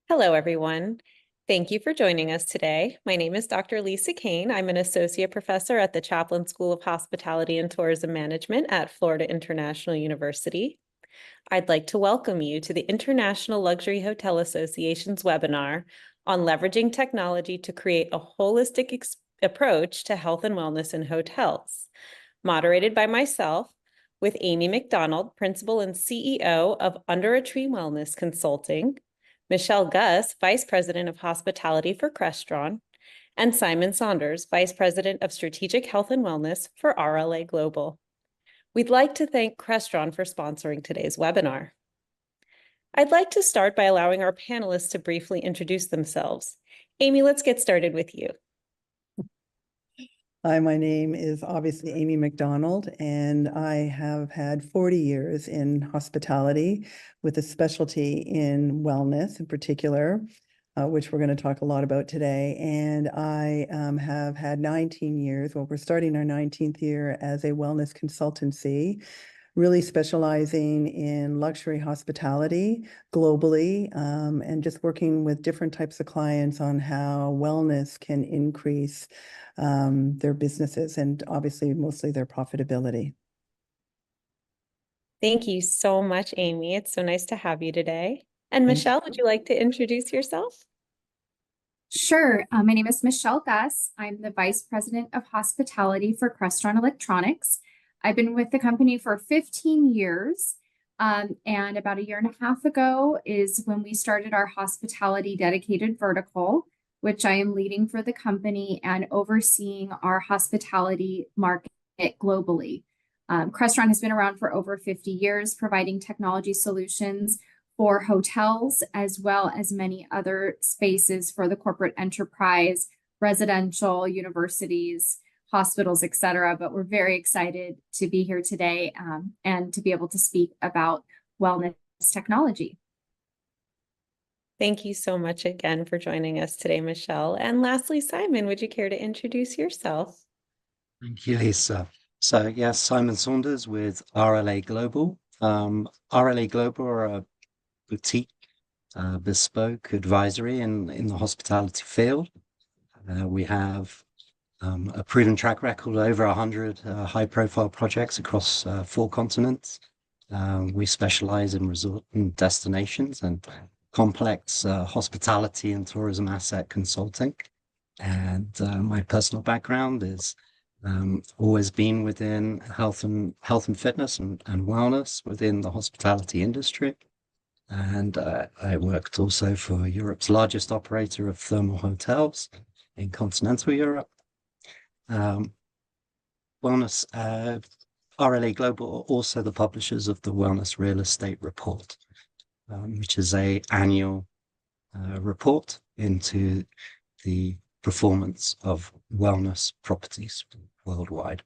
Hello, everyone. Thank you for joining us today. My name is Dr. Lisa Cain. I'm an associate professor at the Chaplin School of Hospitality and Tourism Management at Florida International University. I'd like to welcome you to the International Luxury Hotel Association's webinar on leveraging technology to create a holistic approach to health and wellness in hotels, moderated by myself with Amy McDonald, Principal and CEO of Under a Tree Wellness Consulting, Michelle Guss, Vice President of Hospitality for Crestron, and Simon Saunders, Vice President of Strategic Health and Wellness for RLA Global. We'd like to thank Crestron for sponsoring today's webinar. I'd like to start by allowing our panelists to briefly introduce themselves. Amy, let's get started with you. Hi, my name is obviously Amy McDonald, and I have had 40 years in hospitality with a specialty in wellness in particular, which we're going to talk a lot about today. And I have had 19 years, well, we're starting our 19th year as a wellness consultancy, really specializing in luxury hospitality globally, and just working with different types of clients on how wellness can increase their businesses and obviously mostly their profitability. Thank you so much, Amy. It's so nice to have you today. And Michelle, would you like to introduce yourself? Sure. My name is Michelle Guss. I'm the Vice President of Hospitality for Crestron Electronics. I've been with the company for 15 years. And about a year and a half ago is when we started our hospitality dedicated vertical, which I am leading for the company and overseeing our hospitality market globally. Crestron has been around for over 50 years, providing technology solutions for hotels, as well as many other spaces for the corporate enterprise, residential, universities, hospitals, etc. But we're very excited to be here today and to be able to speak about wellness technology. Thank you so much again for joining us today, Michelle. And lastly, Simon, would you care to introduce yourself? Thank you, Lisa. So yes, Simon Saunders with RLA Global. RLA Global are a boutique, bespoke advisory in the hospitality field. We have a proven track record, over 100 high-profile projects across 4 continents. We specialize in resort and destinations and complex hospitality and tourism asset consulting. And my personal background is always been within health and fitness and wellness within the hospitality industry. And I worked also for Europe's largest operator of thermal hotels in continental Europe. Wellness, RLA Global are also the publishers of the Wellness Real Estate Report, which is an annual report into the performance of wellness properties worldwide.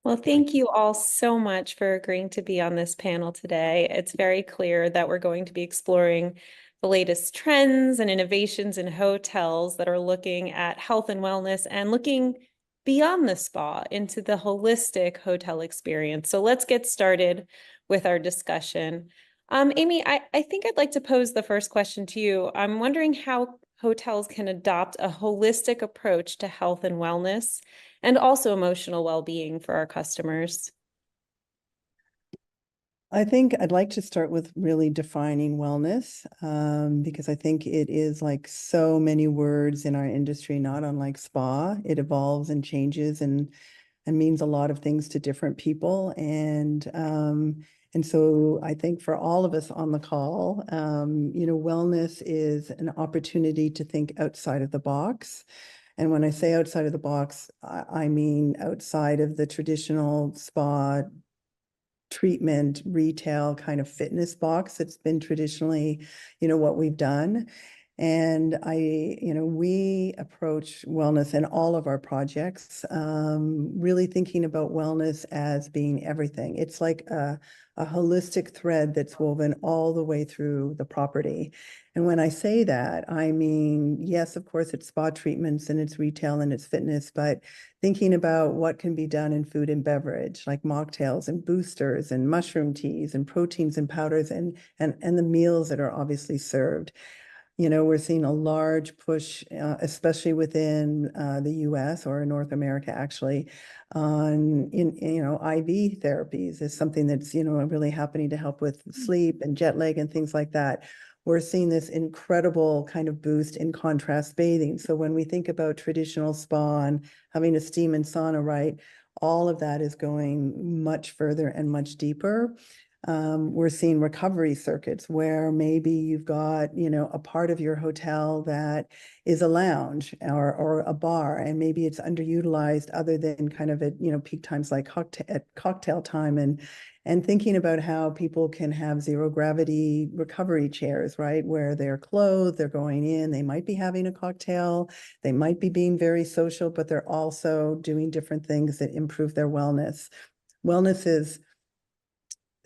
Well, thank you all so much for agreeing to be on this panel today. It's very clear that we're going to be exploring the latest trends and innovations in hotels that are looking at health and wellness and looking beyond the spa into the holistic hotel experience. So let's get started with our discussion. Amy, I think I'd like to pose the first question to you. I'm wondering how hotels can adopt a holistic approach to health and wellness and also emotional well-being for our customers. I think I'd like to start with really defining wellness, because I think it is like so many words in our industry, not unlike spa. It evolves and changes and means a lot of things to different people. And so I think for all of us on the call, wellness is an opportunity to think outside of the box. And when I say outside of the box, I mean outside of the traditional spa treatment, retail kind of fitness box that's been traditionally, what we've done. And we approach wellness in all of our projects, really thinking about wellness as being everything. It's like a a holistic thread that's woven all the way through the property. And when I say that, I mean, yes, of course, it's spa treatments and it's retail and it's fitness, but thinking about what can be done in food and beverage, like mocktails and boosters and mushroom teas and proteins and powders and the meals that are obviously served. You know, we're seeing a large push, especially within the US or North America, actually, on IV therapies is something that's, really happening to help with sleep and jet lag and things like that. We're seeing this incredible kind of boost in contrast bathing. So when we think about traditional spa and having a steam and sauna, right, all of that is going much further and much deeper. We're seeing recovery circuits where maybe you've got, a part of your hotel that is a lounge or a bar, and maybe it's underutilized other than kind of at, peak times like cocktail time, and thinking about how people can have zero gravity recovery chairs, right? Where they're clothed, they're going in, they might be having a cocktail, they might be being very social, but they're also doing different things that improve their wellness. Wellness is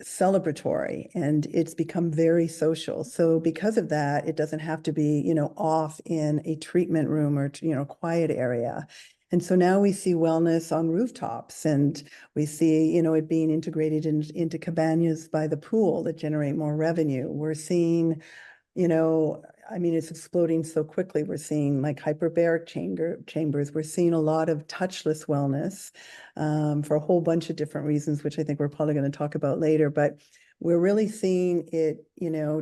celebratory and it's become very social. So because of that, it doesn't have to be, off in a treatment room or, quiet area. And so now we see wellness on rooftops, and we see, it being integrated into cabanas by the pool that generate more revenue. We're seeing, it's exploding so quickly. We're seeing like hyperbaric chambers. We're seeing a lot of touchless wellness for a whole bunch of different reasons, which I think we're probably going to talk about later. But we're really seeing it,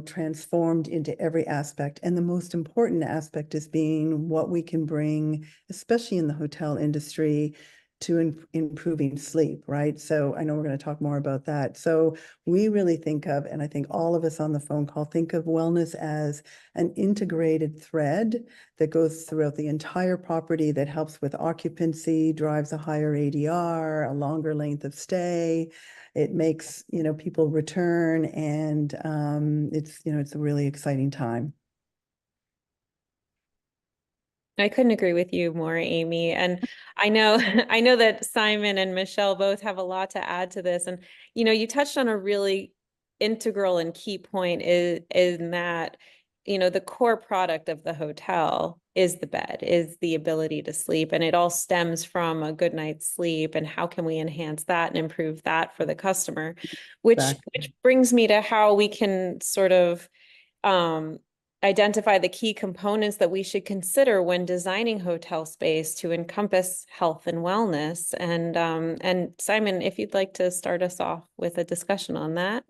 transformed into every aspect. And the most important aspect is being what we can bring, especially in the hotel industry, to improving sleep, right? So I know we're going to talk more about that. So we really think of, and I think all of us on the phone call think of wellness as an integrated thread that goes throughout the entire property, that helps with occupancy, drives a higher ADR, a longer length of stay. It makes, people return, and it's a really exciting time. I couldn't agree with you more, Amy. And I know I know that Simon and Michelle both have a lot to add to this. And you touched on a really integral and key point in that, the core product of the hotel is the bed, is the ability to sleep. And it all stems from a good night's sleep. And how can we enhance that and improve that for the customer? Which brings me to how we can sort of identify the key components that we should consider when designing hotel space to encompass health and wellness. And Simon, if you'd like to start us off with a discussion on that.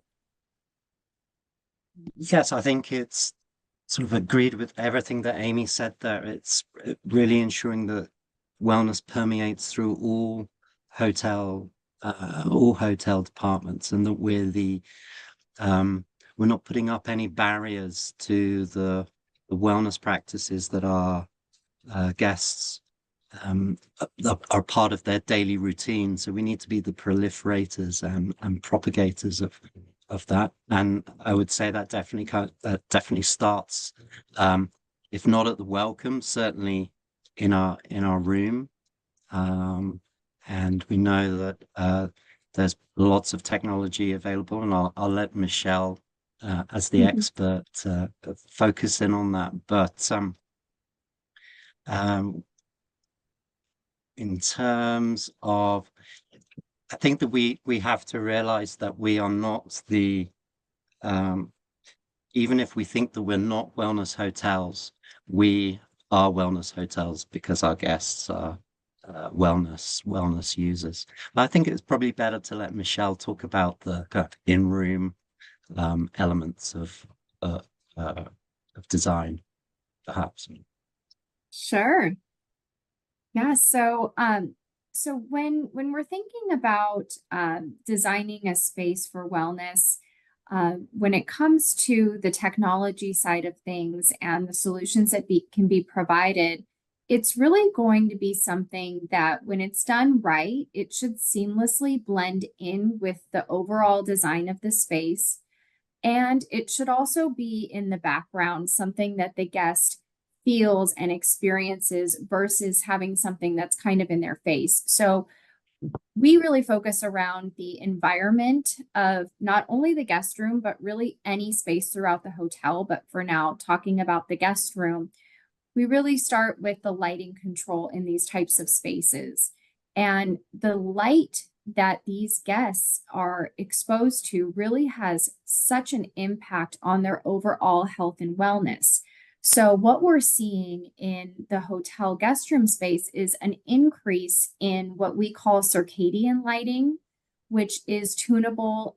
Yes, I think it's sort of agreed with everything that Amy said there. It's really ensuring that wellness permeates through all hotel departments, and that we're not putting up any barriers to the wellness practices that our guests are part of their daily routine. So we need to be the proliferators and propagators of that. And I would say that definitely starts, if not at the welcome, certainly in our room. And we know that there's lots of technology available, and I'll let Michelle, as the expert, focus in on that. But in terms of, I think that we have to realize that we are not even if we think that we're not wellness hotels, we are wellness hotels because our guests are wellness users. But I think it's probably better to let Michelle talk about the kind of in-room elements of design, perhaps. Sure. Yeah. So when we're thinking about designing a space for wellness, when it comes to the technology side of things and the solutions that can be provided, it's really going to be something that when it's done right, it should seamlessly blend in with the overall design of the space. And it should also be in the background, something that the guest feels and experiences versus having something that's kind of in their face. So we really focus around the environment of not only the guest room, but really any space throughout the hotel. But for now, talking about the guest room, we really start with the lighting control in these types of spaces. And the light that these guests are exposed to really has such an impact on their overall health and wellness. So what we're seeing in the hotel guest room space is an increase in what we call circadian lighting, which is tunable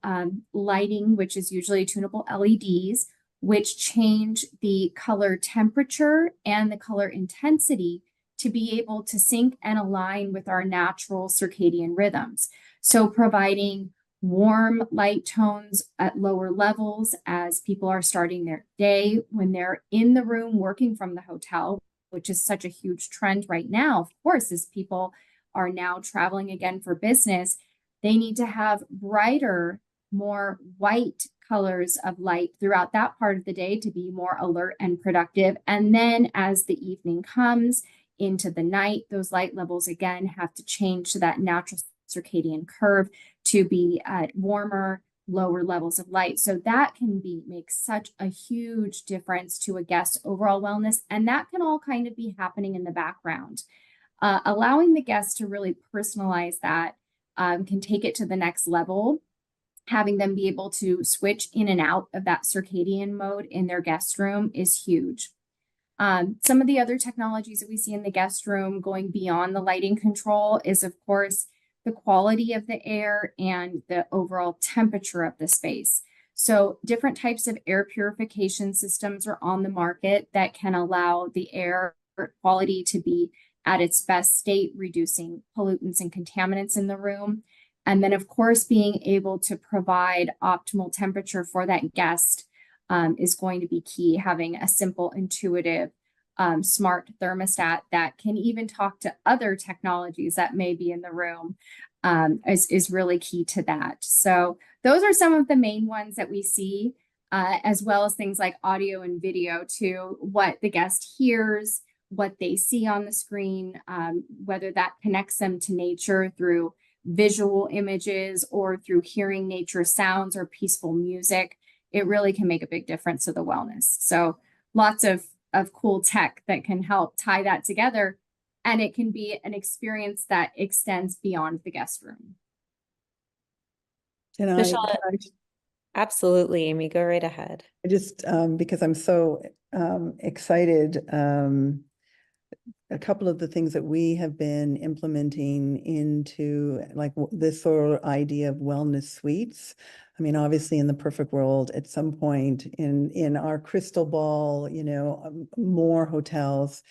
lighting, which is usually tunable LEDs, which change the color temperature and the color intensity to be able to sync and align with our natural circadian rhythms. So providing warm light tones at lower levels as people are starting their day when they're in the room working from the hotel, which is such a huge trend right now. Of course, as people are now traveling again for business, they need to have brighter, more white colors of light throughout that part of the day to be more alert and productive. And then as the evening comes into the night, those light levels again have to change to that natural circadian curve to be at warmer, lower levels of light. So that can make such a huge difference to a guest's overall wellness. And that can all kind of be happening in the background. Allowing the guest to really personalize that can take it to the next level. Having them be able to switch in and out of that circadian mode in their guest room is huge. Some of the other technologies that we see in the guest room going beyond the lighting control is, of course, the quality of the air and the overall temperature of the space. So different types of air purification systems are on the market that can allow the air quality to be at its best state, reducing pollutants and contaminants in the room. And then, of course, being able to provide optimal temperature for that guest is going to be key. Having a simple, intuitive, smart thermostat that can even talk to other technologies that may be in the room is really key to that. So those are some of the main ones that we see, as well as things like audio and video to what the guest hears, what they see on the screen, whether that connects them to nature through visual images or through hearing nature sounds or peaceful music. It really can make a big difference to the wellness. So lots of cool tech that can help tie that together. And it can be an experience that extends beyond the guest room. Michelle, absolutely, Amy, go right ahead. I just, because I'm so excited, a couple of the things that we have been implementing into like this sort of idea of wellness suites. I mean, obviously in the perfect world, at some point in our crystal ball, more hotels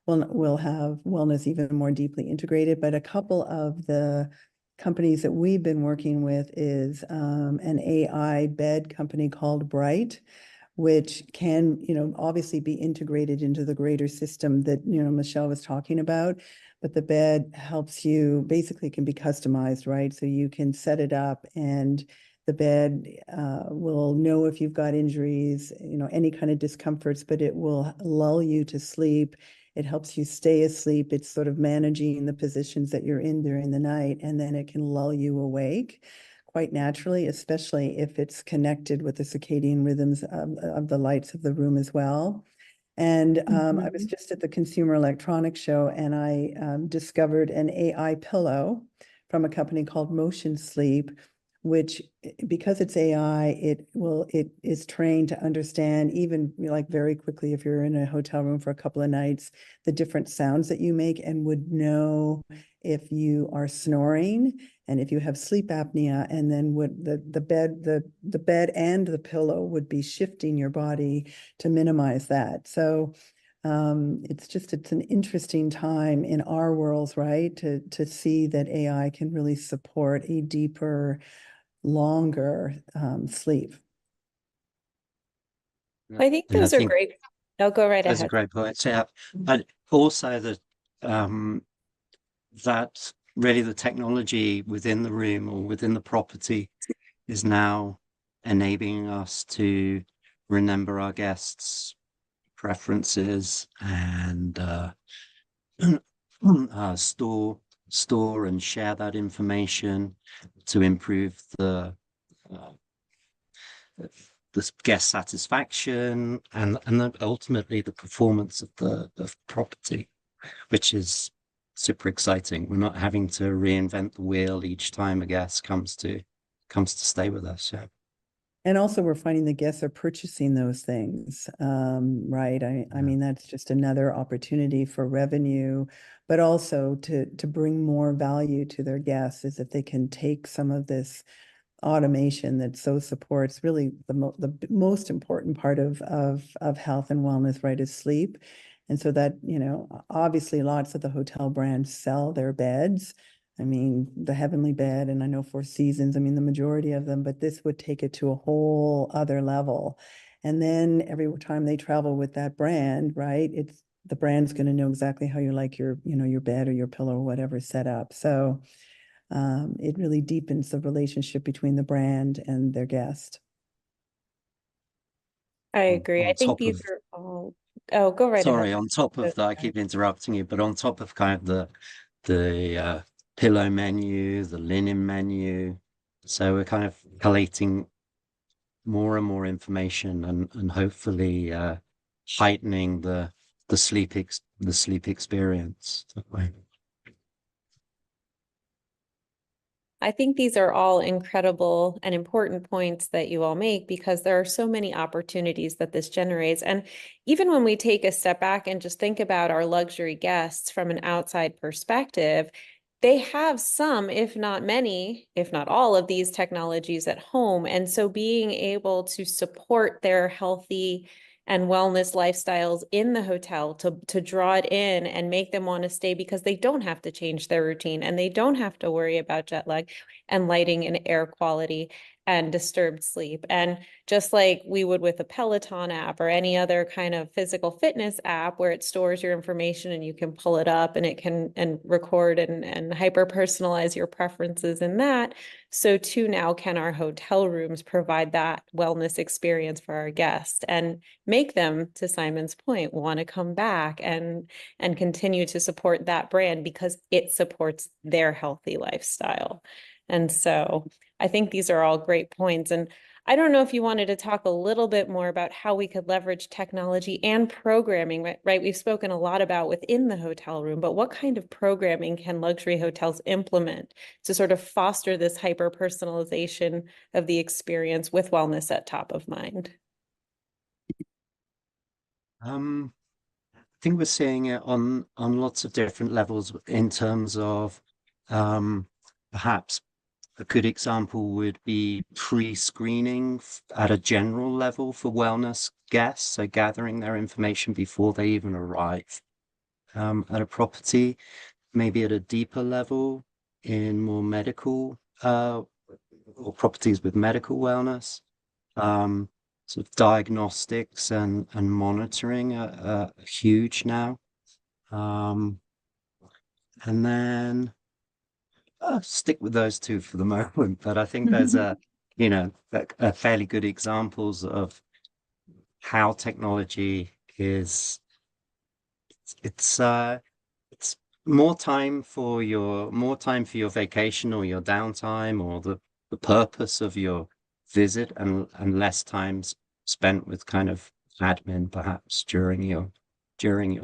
will have wellness even more deeply integrated. But a couple of the companies that we've been working with is an AI bed company called Bright, which can, obviously be integrated into the greater system that, Michelle was talking about. But the bed helps you, basically can be customized, right? So you can set it up and the bed will know if you've got injuries, any kind of discomforts, but it will lull you to sleep. It helps you stay asleep. It's sort of managing the positions that you're in during the night, and then it can lull you awake quite naturally, especially if it's connected with the circadian rhythms of the lights of the room as well. And I was just at the Consumer Electronics Show, and I discovered an AI pillow from a company called Motion Sleep, which, because it's AI, it is trained to understand, even like very quickly, if you're in a hotel room for a couple of nights, the different sounds that you make, and would know if you are snoring and if you have sleep apnea, and then would the bed and the pillow would be shifting your body to minimize that. So it's an interesting time in our worlds, right? To see that AI can really support a deeper, longer sleep. I think those are great. I'll go right ahead. Those are great points. Yeah, and also that that really the technology within the room or within the property is now enabling us to remember our guests' preferences and store store and share that information to improve uh, the guest satisfaction and then ultimately the performance of the property, which is super exciting. We're not having to reinvent the wheel each time a guest comes to stay with us. Yeah. And also we're finding the guests are purchasing those things, right? I mean, that's just another opportunity for revenue, but also to bring more value to their guests is if they can take some of this automation that so supports really the most important part of health and wellness, right, is sleep. And so that, you know, obviously lots of the hotel brands sell their beds. I mean, the Heavenly Bed, and I know Four Seasons, I mean, the majority of them, but this would take it to a whole other level. And then every time they travel with that brand, right, it's the brand's going to know exactly how you like your, you know, your bed or your pillow or whatever set up. So it really deepens the relationship between the brand and their guest. I agree. On I think top these of, are all, oh, go right ahead. sorry, on top of that, I keep interrupting you, but on top of kind of the pillow menu, the linen menu, so we're kind of collating more and more information and hopefully heightening the sleep experience that way. I think these are all incredible and important points that you all make because there are so many opportunities that this generates. And even when we take a step back and just think about our luxury guests from an outside perspective, they have some, if not many, if not all of these technologies at home. And so being able to support their healthy and wellness lifestyles in the hotel to draw it in and make them want to stay because they don't have to change their routine and they don't have to worry about jet lag and lighting and air quality and disturbed sleep. And just like we would with a Peloton app or any other kind of physical fitness app where it stores your information and you can pull it up and it can record and hyper personalize your preferences in that. So too now can our hotel rooms provide that wellness experience for our guests and make them, to Simon's point, want to come back and continue to support that brand because it supports their healthy lifestyle. And so I think these are all great points. And I don't know if you wanted to talk a little bit more about how we could leverage technology and programming, right? We've spoken a lot about within the hotel room, but what kind of programming can luxury hotels implement to sort of foster this hyper personalization of the experience with wellness at top of mind? I think we're seeing it on lots of different levels in terms of perhaps a good example would be pre-screening at a general level for wellness guests, so gathering their information before they even arrive at a property, maybe at a deeper level in more medical or properties with medical wellness. Sort of diagnostics and monitoring are huge now. And then stick with those two for the moment, but I think those are, you know, are fairly good examples of how technology is. It's more time for your vacation or your downtime or the purpose of your visit and less time spent with kind of admin perhaps during your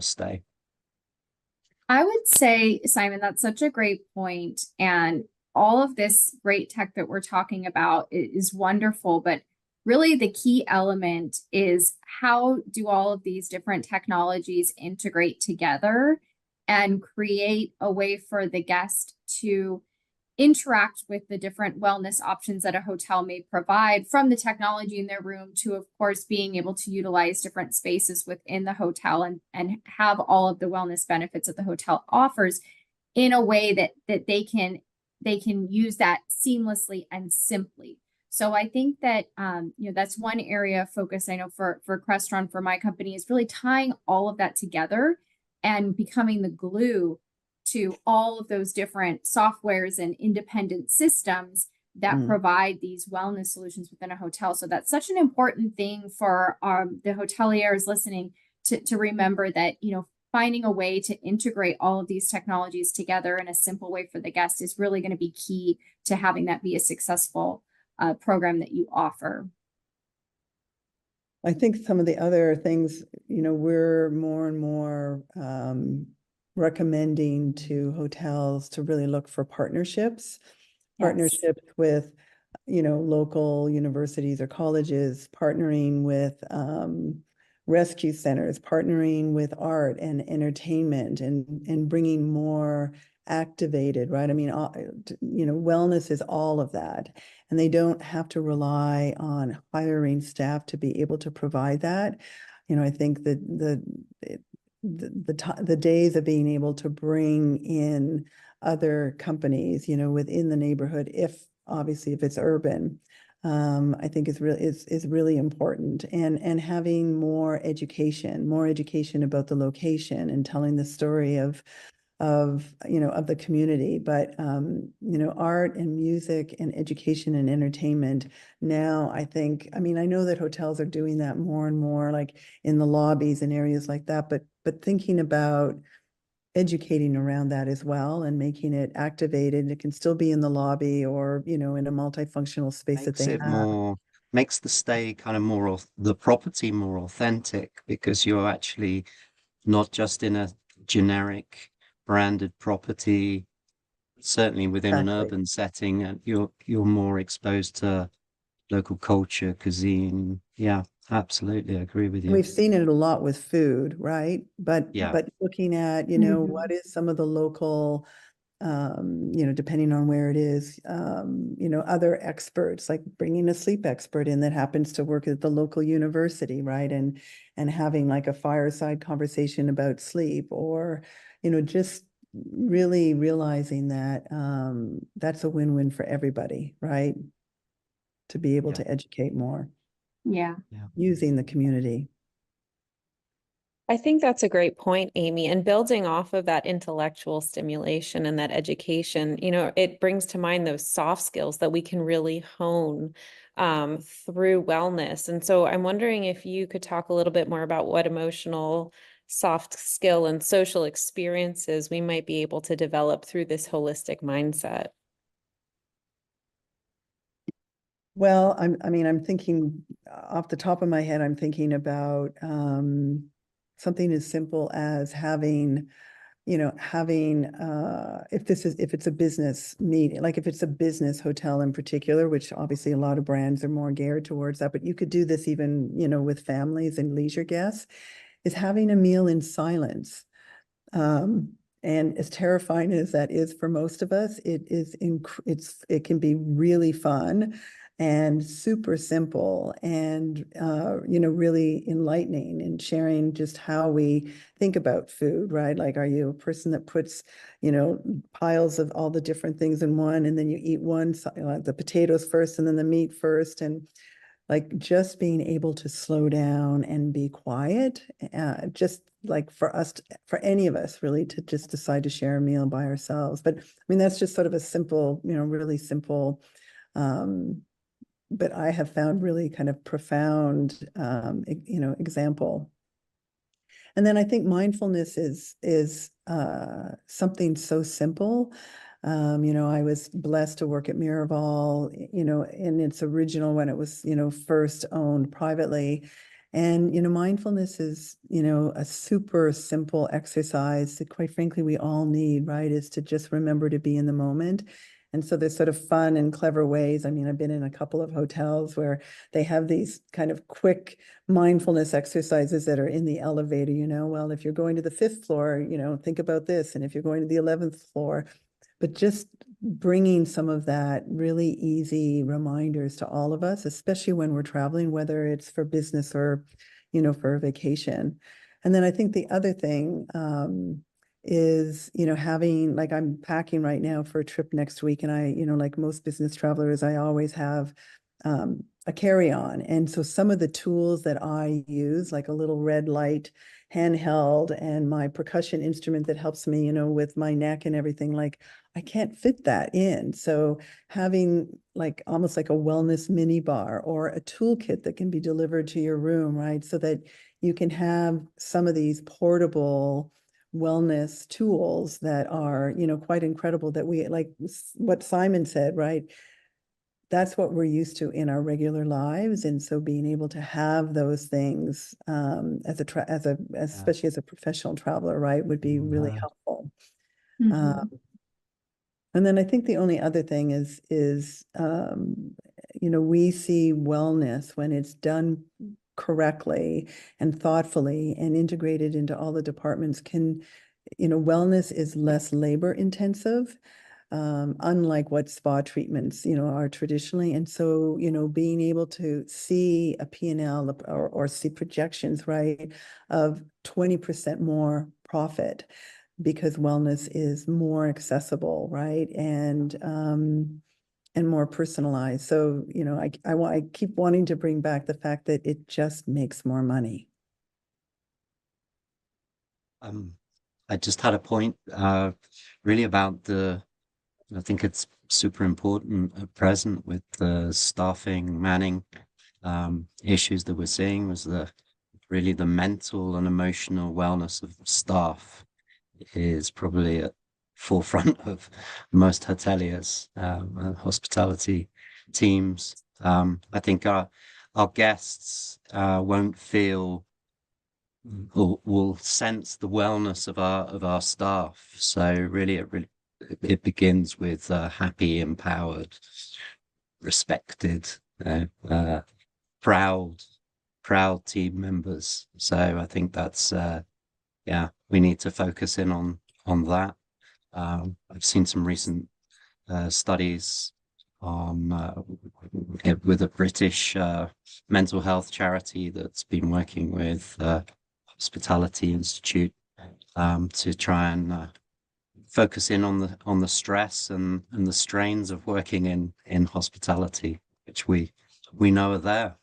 stay. I would say, Simon, that's such a great point. And all of this great tech that we're talking about is wonderful, but really the key element is how do all of these different technologies integrate together and create a way for the guest to interact with the different wellness options that a hotel may provide, from the technology in their room to, of course, being able to utilize different spaces within the hotel and have all of the wellness benefits that the hotel offers in a way that they can use that seamlessly and simply. So I think that that's one area of focus I know for Crestron, for my company, is really tying all of that together and becoming the glue to all of those different softwares and independent systems that provide these wellness solutions within a hotel. So that's such an important thing for the hoteliers listening to remember, that, finding a way to integrate all of these technologies together in a simple way for the guest is really going to be key to having that be a successful program that you offer. I think some of the other things, we're more and more recommending to hotels to really look for partnerships with, local universities or colleges, partnering with rescue centers, partnering with art and entertainment, and bringing more activated, right? I mean, wellness is all of that. And they don't have to rely on hiring staff to be able to provide that. I think that the days of being able to bring in other companies, within the neighborhood, if it's urban, I think is really important. And having more education about the location and telling the story of the community. But art and music and education and entertainment now, I know that hotels are doing that more and more, like in the lobbies and areas like that, but thinking about educating around that as well and making it activated. It can still be in the lobby or in a multifunctional space that they have. Makes the stay kind of the property more authentic, because you're actually not just in a generic branded property, certainly within an urban setting, and you're more exposed to local culture, cuisine. Yeah, absolutely, I agree with you. We've seen it a lot with food, right? But looking at, what is some of the local, depending on where it is, other experts, like bringing a sleep expert in that happens to work at the local university, right? And having like a fireside conversation about sleep, or, just really realizing that that's a win-win for everybody, right? To be able to educate more. Yeah. Using the community. I think that's a great point, Amy. And building off of that intellectual stimulation and that education, it brings to mind those soft skills that we can really hone through wellness. And so I'm wondering if you could talk a little bit more about what emotional, soft skill and social experiences we might be able to develop through this holistic mindset. Well, I'm thinking off the top of my head, I'm thinking about something as simple as having if it's a business meeting, like if it's a business hotel in particular, which obviously a lot of brands are more geared towards that, but you could do this even, with families and leisure guests, is having a meal in silence. And as terrifying as that is for most of us, it can be really fun and super simple, and really enlightening, and sharing just how we think about food, right? Like, are you a person that puts piles of all the different things in one, and then you eat one, the potatoes first and then the meat first, and like just being able to slow down and be quiet, just like for any of us really, to just decide to share a meal by ourselves. But that's just sort of a simple, really simple, but I have found really kind of profound, example. And then I think mindfulness is something so simple. I was blessed to work at Miraval, in its original, when it was, first owned privately. And, mindfulness is, a super simple exercise that, quite frankly, we all need, right? Is to just remember to be in the moment. And so there's sort of fun and clever ways. I've been in a couple of hotels where they have these kind of quick mindfulness exercises that are in the elevator, well, if you're going to the 5th floor, think about this. And if you're going to the 11th floor, but just bringing some of that really easy reminders to all of us, especially when we're traveling, whether it's for business or, for a vacation. And then I think the other thing, is, having, like, I'm packing right now for a trip next week, and I, like most business travelers, I always have a carry-on. And so some of the tools that I use, like a little red light handheld and my percussion instrument that helps me, with my neck and everything, like I can't fit that in. So having like almost like a wellness mini bar or a toolkit that can be delivered to your room, right? So that you can have some of these portable wellness tools that are, you know, quite incredible, that we, like what Simon said, right? That's what we're used to in our regular lives. And so being able to have those things especially as a professional traveler, right, would be really helpful. Mhm. And then I think the only other thing is, you know, we see wellness when it's done correctly and thoughtfully and integrated into all the departments you know, wellness is less labor intensive, unlike what spa treatments, you know, are traditionally. And so, you know, being able to see a P&L or see projections, right, of 20% more profit because wellness is more accessible, right? And more personalized. So, you know, I keep wanting to bring back the fact that it just makes more money. I just had a point really about I think it's super important at present with the staffing, manning issues that we're seeing, was really the mental and emotional wellness of staff is probably at forefront of most hoteliers and hospitality teams. I think our guests won't feel or will sense the wellness of our staff. So really, it begins with happy, empowered, respected, proud team members. So I think that's yeah, we need to focus in on that. I've seen some recent studies on with a British mental health charity that's been working with Hospitality Institute to try and focus in on the stress and the strains of working in hospitality, which we know are there.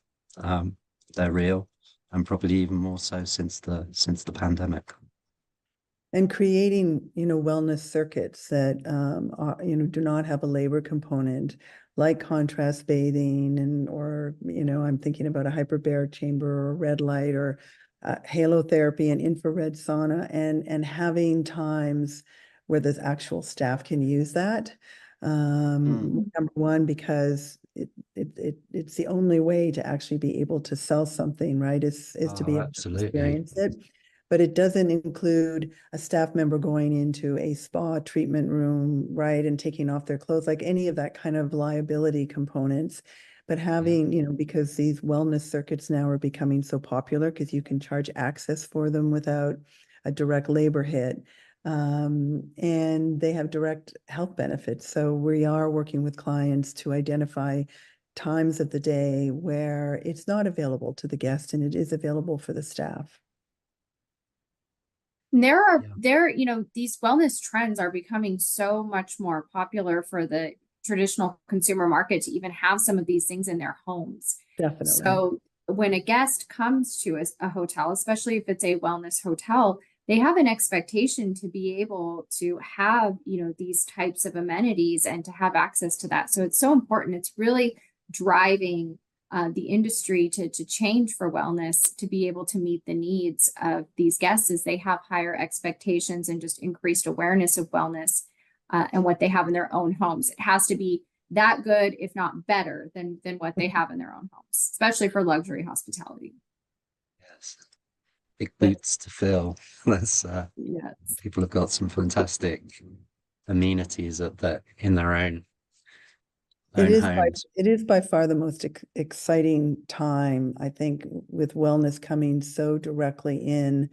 They're real, and probably even more so since the pandemic. And creating, you know, wellness circuits that, you know, do not have a labor component, like contrast bathing or, you know, I'm thinking about a hyperbaric chamber or red light or halotherapy and infrared sauna, and having times where the actual staff can use that. Number one, because it's the only way to actually be able to sell something, right? Is to be able to experience it. But it doesn't include a staff member going into a spa treatment room, right, and taking off their clothes, like any of that kind of liability components. But having, you know, because these wellness circuits now are becoming so popular because you can charge access for them without a direct labor hit. And they have direct health benefits. So we are working with clients to identify times of the day where it's not available to the guest and it is available for the staff. You know, these wellness trends are becoming so much more popular for the traditional consumer market to even have some of these things in their homes. Definitely. So when a guest comes to a hotel, especially if it's a wellness hotel, they have an expectation to be able to have, you know, these types of amenities and to have access to that. So it's so important. It's really driving the industry to change for wellness, to be able to meet the needs of these guests as they have higher expectations and just increased awareness of wellness and what they have in their own homes. It has to be that good, if not better than what they have in their own homes, especially for luxury hospitality. Yes, big boots to fill. That's Yes. people have got some fantastic amenities in their own homes. It is by far the most exciting time, I think, with wellness coming so directly in,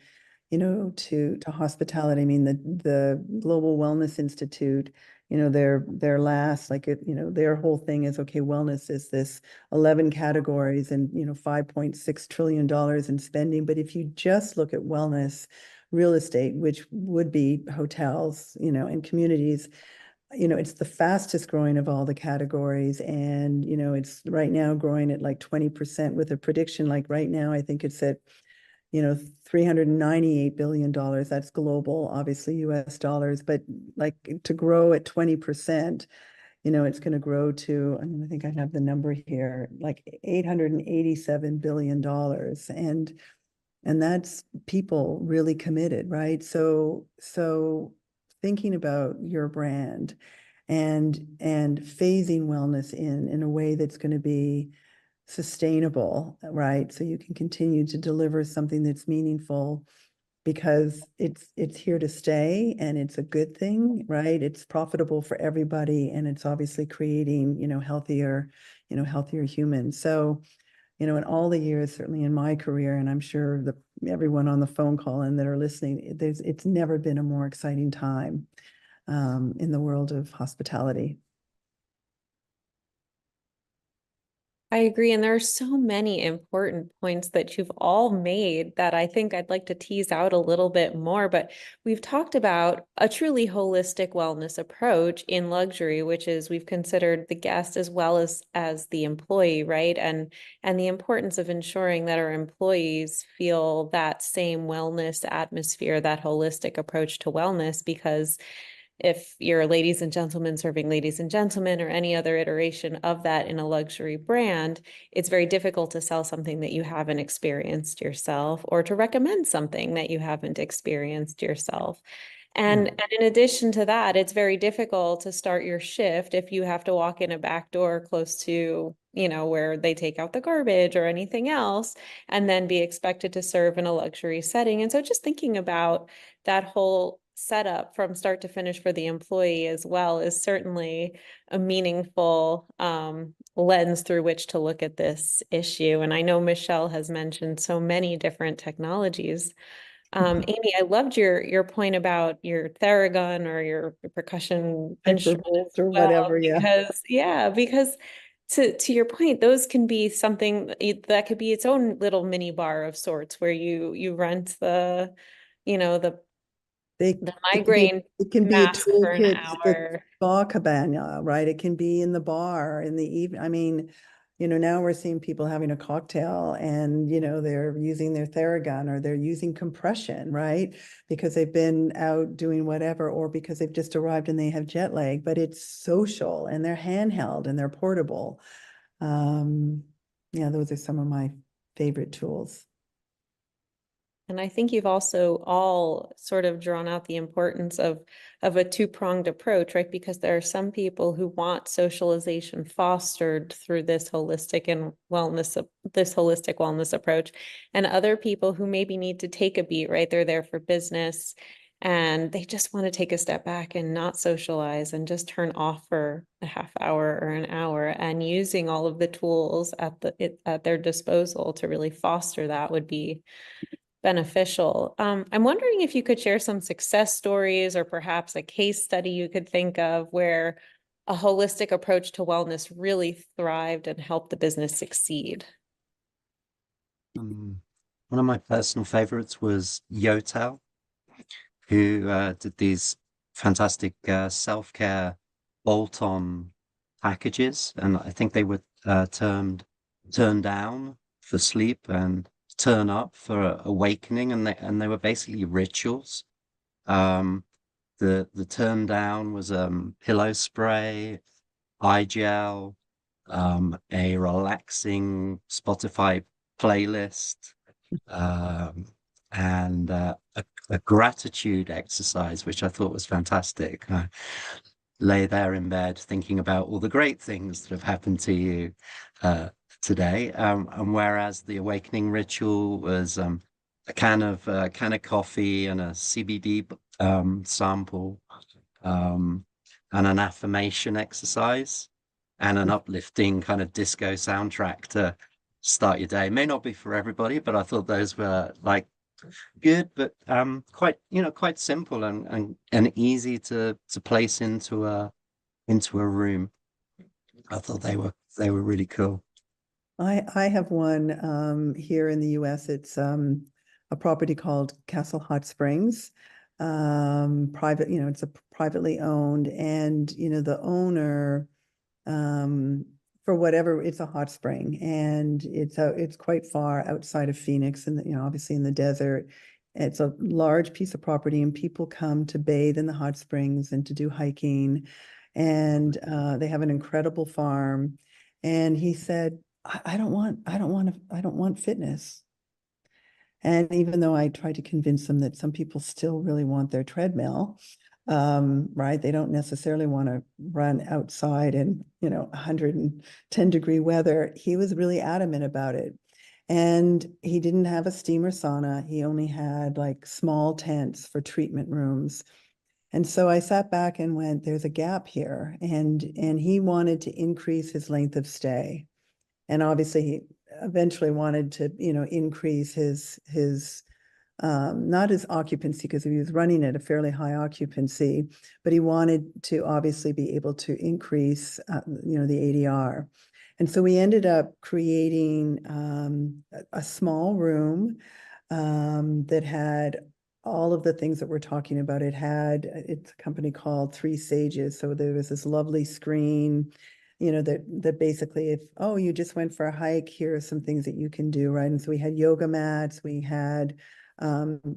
you know, to hospitality. I mean, the Global Wellness Institute, you know, their last, like, you know, their whole thing is, okay, wellness is this 11 categories and, you know, $5.6 trillion in spending. But if you just look at wellness, real estate, which would be hotels, you know, and communities, you know, it's the fastest growing of all the categories. And, you know, it's right now growing at like 20% with a prediction. Like right now, I think it's at, you know, $398 billion. That's global, obviously US dollars, but like to grow at 20%, you know, it's going to grow to, I mean, I think I have the number here, like $887 billion. And And that's people really committed, right? So thinking about your brand and phasing wellness in a way that's going to be sustainable, right? So you can continue to deliver something that's meaningful because it's here to stay and it's a good thing, right? It's profitable for everybody and it's obviously creating, healthier humans. So, in all the years, certainly in my career, and I'm sure everyone on the phone call and that are listening, it's never been a more exciting time in the world of hospitality. I agree. And there are so many important points that you've all made that I think I'd like to tease out a little bit more. But we've talked about a truly holistic wellness approach in luxury, which is we've considered the guest as well as the employee, right? And the importance of ensuring that our employees feel that same wellness atmosphere, that holistic approach to wellness, because if you're ladies and gentlemen serving ladies and gentlemen or any other iteration of that in a luxury brand, it's very difficult to sell something that you haven't experienced yourself or to recommend something that you haven't experienced yourself. And in addition to that, it's very difficult to start your shift if you have to walk in a back door close to, where they take out the garbage or anything else, and then be expected to serve in a luxury setting. And so just thinking about that whole setup from start to finish for the employee as well is certainly a meaningful lens through which to look at this issue. And I know Michelle has mentioned so many different technologies. Amy, I loved your point about your theragun or your percussion instrument Hypervolt or as well, whatever, yeah. because to your point, those can be something that could be its own little mini bar of sorts where you rent the They, migraine it can be a mask for an toolkit for hour. spa cabana, right? It can be in the bar in the evening. I mean, now we're seeing people having a cocktail and, they're using their Theragun or they're using compression, right? Because they've been out doing whatever, or because they've just arrived and they have jet lag, but it's social and they're handheld and they're portable. Yeah, those are some of my favorite tools. And I think you've also all sort of drawn out the importance of a two-pronged approach, right? Because there are some people who want socialization fostered through this holistic wellness approach, and other people who maybe need to take a beat, right? They're there for business and they just want to take a step back and not socialize and just turn off for a half hour or an hour, and using all of the tools at their disposal to really foster that would be beneficial. I'm wondering if you could share some success stories or perhaps a case study you could think of where a holistic approach to wellness really thrived and helped the business succeed. One of my personal favorites was Yotel, who did these fantastic self-care bolt-on packages, and I think they were termed turn down for sleep and turn up for awakening, and they were basically rituals. The turn down was pillow spray, eye gel, a relaxing Spotify playlist, and a gratitude exercise, which I thought was fantastic. I lay there in bed thinking about all the great things that have happened to you today. And whereas the awakening ritual was a can of coffee and a CBD sample, and an affirmation exercise and an uplifting kind of disco soundtrack to start your day. It may not be for everybody, but I thought those were like good, but quite simple and easy to place into a room. I thought they were really cool. I have one here in the US. It's a property called Castle Hot Springs. Private, it's a privately owned, and the owner, for whatever, it's a hot spring, and it's quite far outside of Phoenix, and obviously in the desert. It's a large piece of property, and people come to bathe in the hot springs and to do hiking, and they have an incredible farm. And he said, I don't want fitness. And even though I tried to convince them that some people still really want their treadmill, right? They don't necessarily want to run outside in, 110-degree weather. He was really adamant about it. And he didn't have a steamer sauna. He only had like small tents for treatment rooms. And so I sat back and went, there's a gap here. And he wanted to increase his length of stay. And obviously he eventually wanted to, increase his not his occupancy, because he was running at a fairly high occupancy, but he wanted to obviously be able to increase, the ADR. And so we ended up creating a small room that had all of the things that we're talking about. It's a company called Three Sages. So there was this lovely screen, that basically, if, oh, you just went for a hike, here are some things that you can do, right? And so we had yoga mats, we had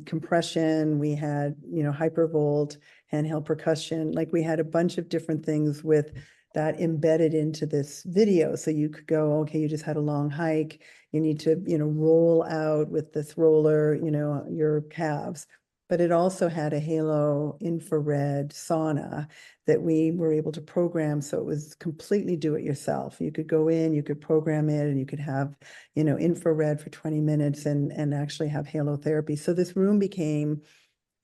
compression, we had, hypervolt, handheld percussion, like we had a bunch of different things with that embedded into this video. So you could go, okay, you just had a long hike, you need to, roll out with this roller, your calves. But it also had a halo infrared sauna that we were able to program. So it was completely do it yourself. You could go in, you could program it, and you could have, infrared for 20 minutes and actually have halo therapy. So this room became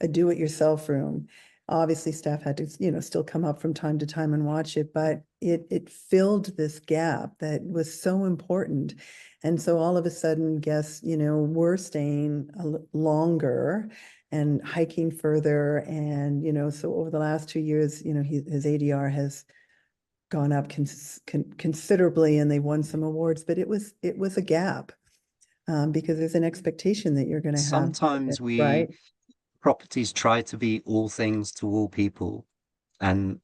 a do it yourself room. Obviously staff had to, still come up from time to time and watch it, but it filled this gap that was so important. And so all of a sudden guests, were staying longer and hiking further. And, so over the last 2 years, his ADR has gone up considerably, and they won some awards, but it was a gap because there's an expectation that you're going to have. Sometimes right? properties try to be all things to all people, and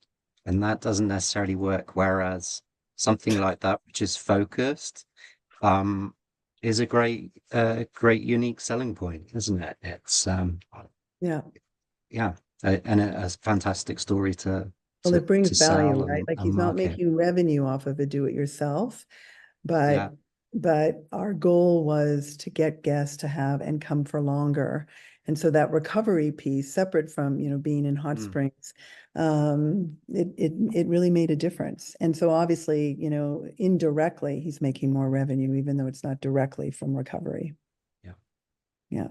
that doesn't necessarily work. Whereas something like that, which is focused, is a great unique selling point, isn't it? It's Yeah. yeah, and a fantastic story to Well, it brings value, sell right? Like and he's not market. making revenue off of a do-it-yourself, Yeah. but our goal was to get guests to have and come for longer. And so that recovery piece, separate from, being in hot springs, it really made a difference. And so obviously, indirectly, he's making more revenue, even though it's not directly from recovery. Yeah. Yeah.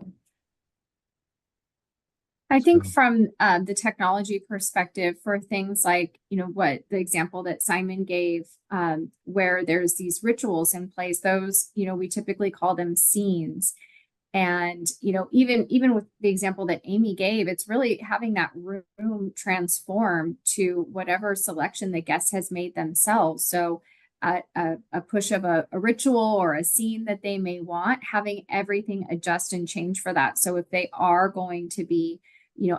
I think So- from the technology perspective, for things like, what the example that Simon gave, where there's these rituals in place, those, we typically call them scenes. And, even with the example that Amy gave, it's really having that room transform to whatever selection the guest has made themselves. So a push of a ritual or a scene that they may want, having everything adjust and change for that. So if they are going to be,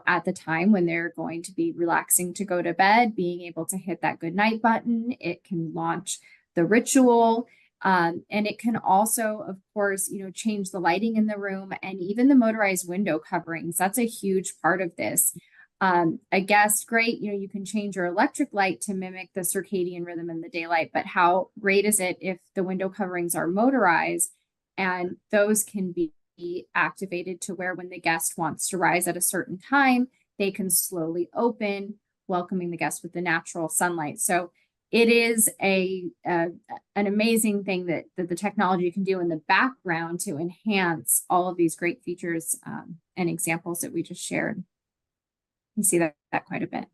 at the time when they're going to be relaxing to go to bed, being able to hit that good night button, it can launch the ritual. And it can also, of course, change the lighting in the room and even the motorized window coverings. That's a huge part of this. A guest, great, you can change your electric light to mimic the circadian rhythm in the daylight, but how great is it if the window coverings are motorized and those can be activated to where when the guest wants to rise at a certain time, they can slowly open, welcoming the guest with the natural sunlight. So it is an amazing thing that the technology can do in the background to enhance all of these great features and examples that we just shared. You see that quite a bit.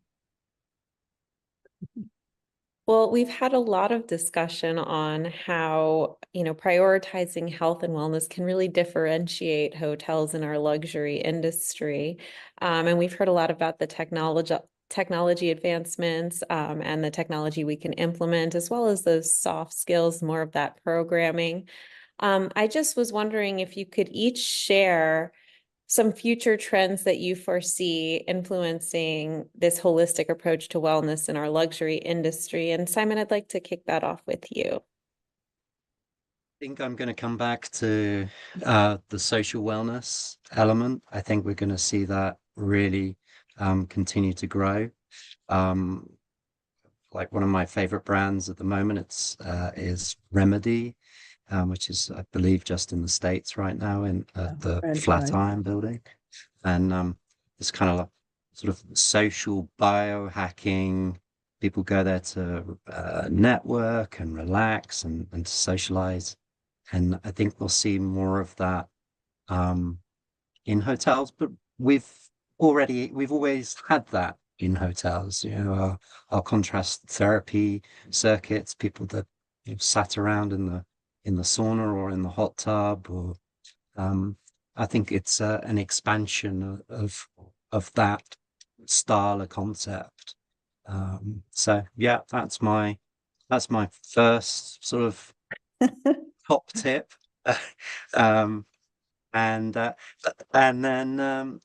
Well, we've had a lot of discussion on how, prioritizing health and wellness can really differentiate hotels in our luxury industry. And we've heard a lot about the technology advancements and the technology we can implement, as well as those soft skills, more of that programming. I just was wondering if you could each share some future trends that you foresee influencing this holistic approach to wellness in our luxury industry. And Simon, I'd like to kick that off with you. I think I'm going to come back to the social wellness element. I think we're going to see that really continue to grow. Like one of my favorite brands at the moment, is Remedy, which is, I believe, just in the States right now in the franchise. Flatiron building. And it's kind of like sort of social biohacking. People go there to network and relax and to socialize. And I think we'll see more of that in hotels, but we've always had that in hotels, our contrast therapy circuits, people that sat around in the sauna or in the hot tub, or I think it's an expansion of that style of concept. So yeah, that's my first sort of top tip. um, and then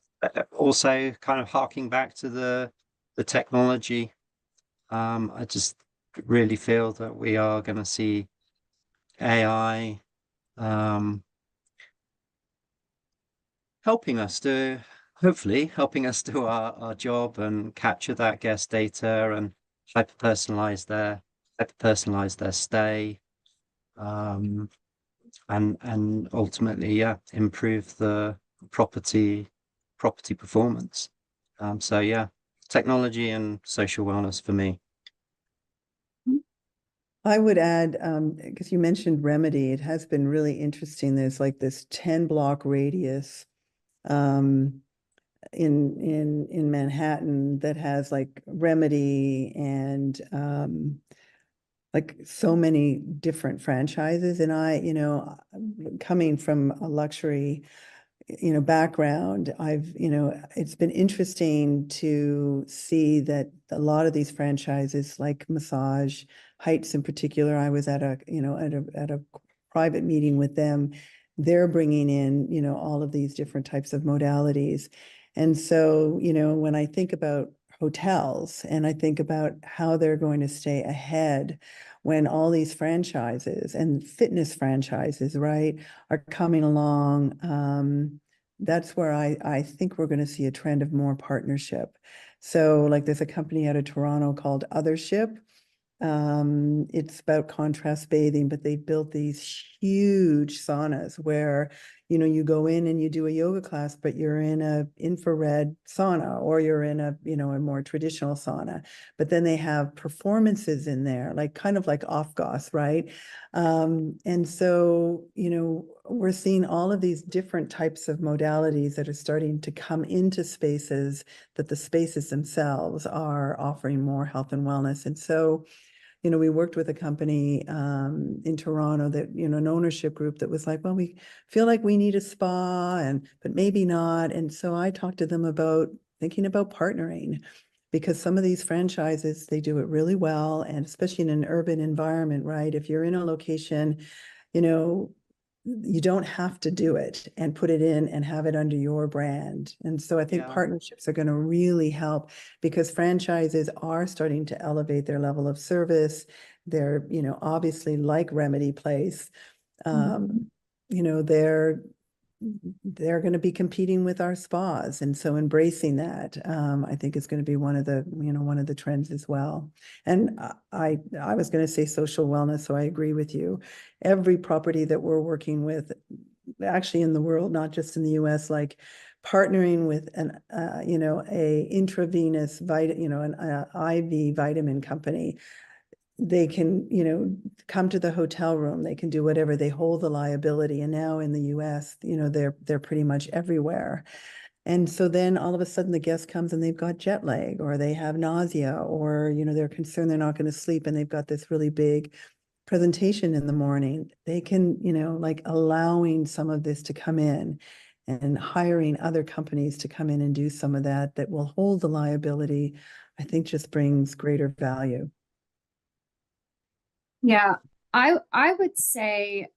also kind of harking back to the technology. I just really feel that we are going to see AI hopefully helping us do our job and capture that guest data and hyper-personalize their stay, and ultimately, improve the property performance. So yeah, technology and social wellness for me. I would add, because you mentioned Remedy, it has been really interesting. There's like this 10-block radius in Manhattan that has like Remedy and like so many different franchises. And coming from a luxury background, it's been interesting to see that a lot of these franchises, like massage, Heights in particular, I was at a private meeting with them. They're bringing in, all of these different types of modalities. And so, when I think about hotels and I think about how they're going to stay ahead when all these franchises and fitness franchises, right, are coming along, that's where I think we're going to see a trend of more partnership. So like there's a company out of Toronto called Othership. It's about contrast bathing, but they built these huge saunas where, you go in and you do a yoga class, but you're in a infrared sauna or you're in a more traditional sauna, but then they have performances in there, like kind of like off Guss, right? And so, we're seeing all of these different types of modalities that are starting to come into spaces that the spaces themselves are offering more health and wellness. And so, we worked with a company in Toronto that, an ownership group that was like, well, we feel like we need a spa, but maybe not. And so I talked to them about thinking about partnering, because some of these franchises, they do it really well. And especially in an urban environment, right? If you're in a location, you don't have to do it and put it in and have it under your brand. And so I think partnerships are going to really help, because franchises are starting to elevate their level of service. They're, obviously like Remedy Place, they're going to be competing with our spas. And so embracing that, I think is going to be one of the trends as well. And I was going to say social wellness, so I agree with you. Every property that we're working with, actually in the world, not just in the US, like partnering with a intravenous an IV vitamin company, they can, come to the hotel room, they can do whatever, they hold the liability. And now in the US, they're pretty much everywhere. And so then all of a sudden the guest comes and they've got jet lag, or they have nausea, or, they're concerned they're not going to sleep and they've got this really big presentation in the morning. They can, like allowing some of this to come in and hiring other companies to come in and do some of that will hold the liability, I think just brings greater value. Yeah, I would say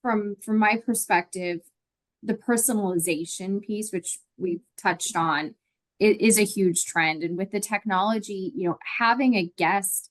from my perspective, the personalization piece, which we've touched on, is a huge trend. And with the technology, having a guest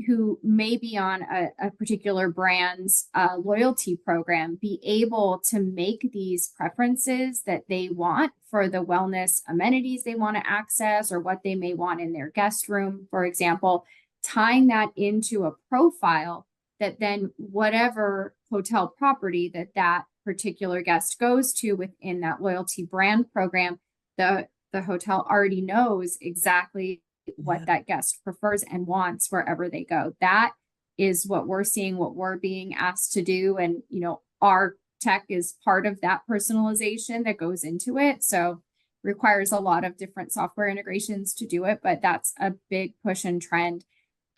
who may be on a particular brand's loyalty program be able to make these preferences that they want for the wellness amenities they want to access, or what they may want in their guest room, for example, tying that into a profile that then whatever hotel property that that particular guest goes to within that loyalty brand program, the hotel already knows exactly what that guest prefers and wants wherever they go. That is what we're seeing, what we're being asked to do. And, you know, our tech is part of that personalization that goes into it. So requires a lot of different software integrations to do it, but that's a big push and trend.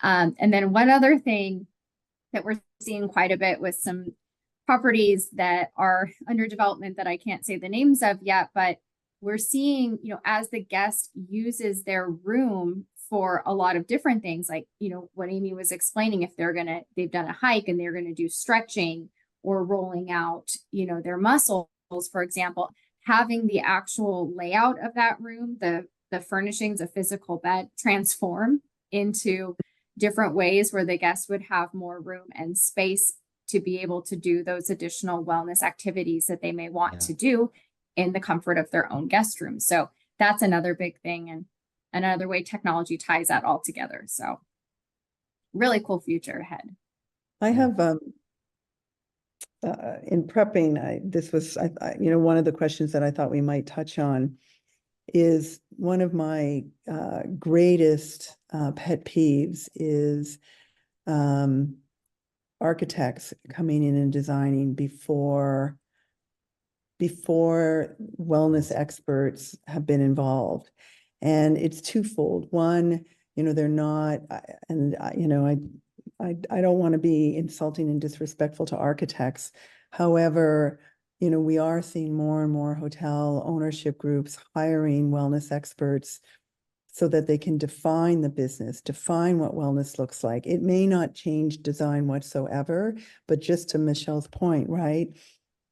And then one other thing that we're seeing quite a bit with some properties that are under development that I can't say the names of yet, but we're seeing, you know, as the guest uses their room for a lot of different things, like, you know, what Amy was explaining, if they've done a hike and they're going to do stretching or rolling out, you know, their muscles, for example, having the actual layout of that room, the furnishings, a physical bed, transform into different ways where the guests would have more room and space to be able to do those additional wellness activities that they may want to do in the comfort of their own guest room. So that's another big thing, and another way technology ties that all together. So really cool future ahead. I have in prepping, this was you know, one of the questions that I thought we might touch on is one of my greatest pet peeves is architects coming in and designing before wellness experts have been involved. And it's twofold. One, you know, they're not, and you know, I don't want to be insulting and disrespectful to architects. However, you know, we are seeing more and more hotel ownership groups hiring wellness experts so that they can define the business, define what wellness looks like. It may not change design whatsoever, but just to Michelle's point, right?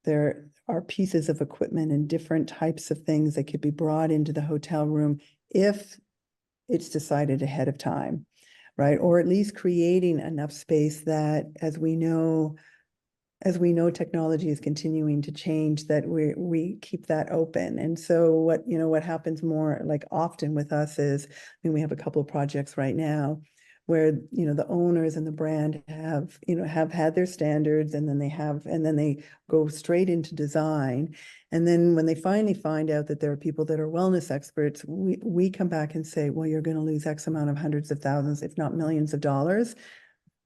There are pieces of equipment and different types of things that could be brought into the hotel room if it's decided ahead of time, right? Or at least creating enough space that, as we know, technology is continuing to change, that we keep that open. And so what happens more like often with us is, I mean, we have a couple of projects right now where, you know, the owners and the brand have had their standards, and then they go straight into design. And then when they finally find out that there are people that are wellness experts, we come back and say, well, you're going to lose X amount of hundreds of thousands, if not millions of dollars,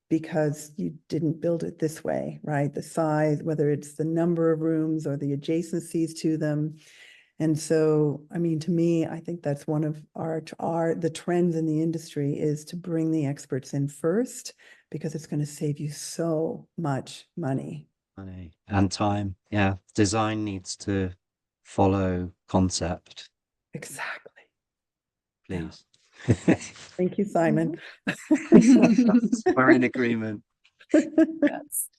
because you didn't build it this way, right? The size, whether it's the number of rooms or the adjacencies to them. And so, I mean, to me, I think that's one of the trends in the industry is to bring the experts in first, because it's going to save you so much money. Money and time. Yeah. Design needs to follow concept. Exactly. Please. Thank you, Simon. We're in agreement. Yes.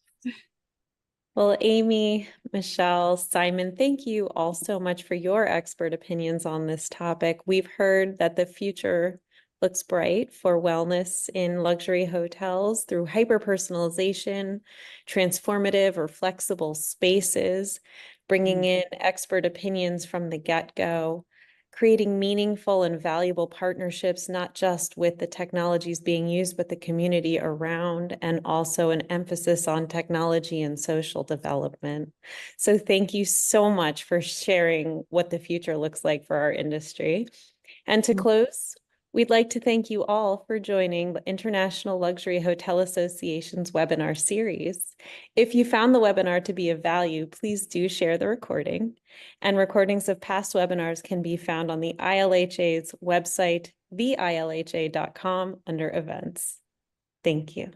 Well, Amy, Michelle, Simon, thank you all so much for your expert opinions on this topic. We've heard that the future looks bright for wellness in luxury hotels through hyper-personalization, transformative or flexible spaces, bringing in expert opinions from the get-go, creating meaningful and valuable partnerships, not just with the technologies being used, but the community around, and also an emphasis on technology and social development. So thank you so much for sharing what the future looks like for our industry. And to close, we'd like to thank you all for joining the International Luxury Hotel Association's webinar series. If you found the webinar to be of value, please do share the recording. And recordings of past webinars can be found on the ILHA's website, theilha.com, under events. Thank you.